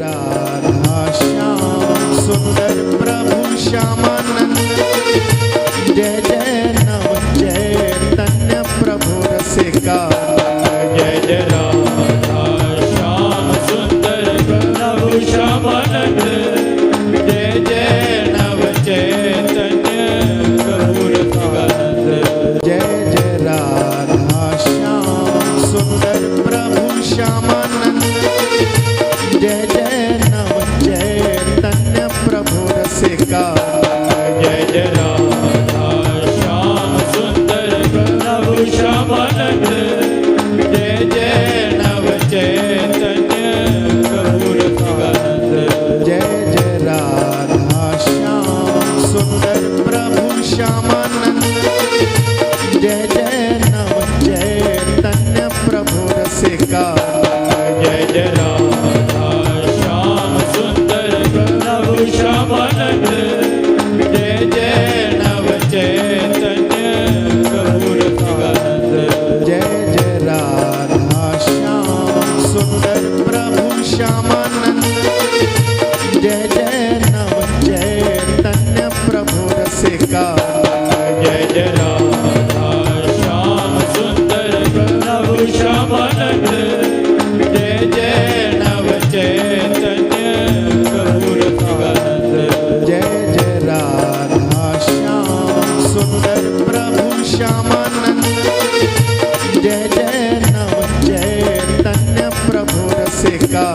राधा श्याम सुंदर प्रभु श्यामानंद। जय जय नव चैतन्य प्रभु रसिका। जय जय राधा श्याम सुंदर प्रभु श्यामानंद। जय जय नव चैतन्य प्रभु रसिकानंद। जय जय राधा श्याम सुंदर प्रभु श्यामानंद। जय जय नव चैतन्य प्रभु रसिका। जय जय राधा श्याम सुंदर प्रभु श्यामानंद। जय जय नव चैतन्य प्रभु रसिकानंद। जय जय राधा श्याम सुंदर प्रभु श्यामानंद। जय जय नव चैतन्य प्रभु रसिका। जय जय राधा श्याम सुंदर प्रभु श्यामानंद। जय जय नव चैतन्य प्रभु रसिकानंद। जय जय राधा श्याम सुंदर प्रभु श्यामानंद। जय जय नव चैतन्य प्रभु रसिका। जय जय राधा श्याम सुंदर प्रभु श्यामानंद। जय जय नव चैतन्य प्रभु रसिकानंद। जय जय राधा श्याम सुंदर प्रभु श्यामानंद। जय जय नव चैतन्य प्रभु रसिका।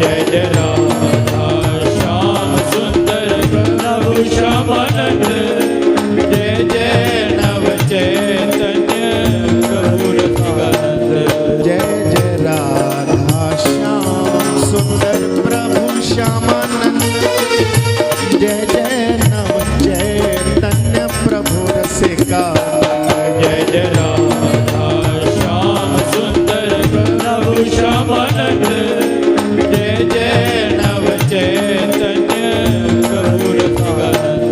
जय जय राधा श्याम सुंदर प्रभु श्यामानंद। जय जय नव चैतन्य प्रभु रसिकानंद। जय जय राधा श्याम सुंदर प्रभु श्यामानंद। जय जय नव चैतन्य प्रभु रसिका। जय जय राधा श्याम सुंदर प्रभु श्यामानंद। जय जय नव चैतन्य प्रभु रसिकानंद।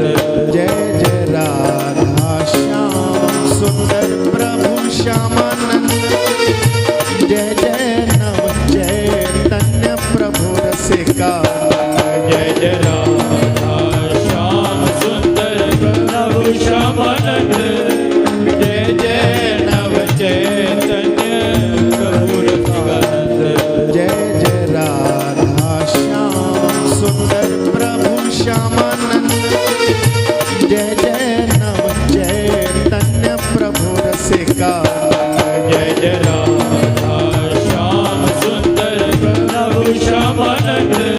जय जय राधा श्याम सुंदर प्रभु श्यामानंद। जय जय नव चैतन्य प्रभु रसिका। जय जय राधा श्याम सुंदर प्रभु श्यामानंद। जय जय नव चैतन्य प्रभु रसिकानंद। जय जय राधा श्याम सुंदर प्रभु श्यामानंद। जय जय नव चैतन्य प्रभु रसिका। जय जय राधा श्याम सुंदर प्रभु श्यामानंद।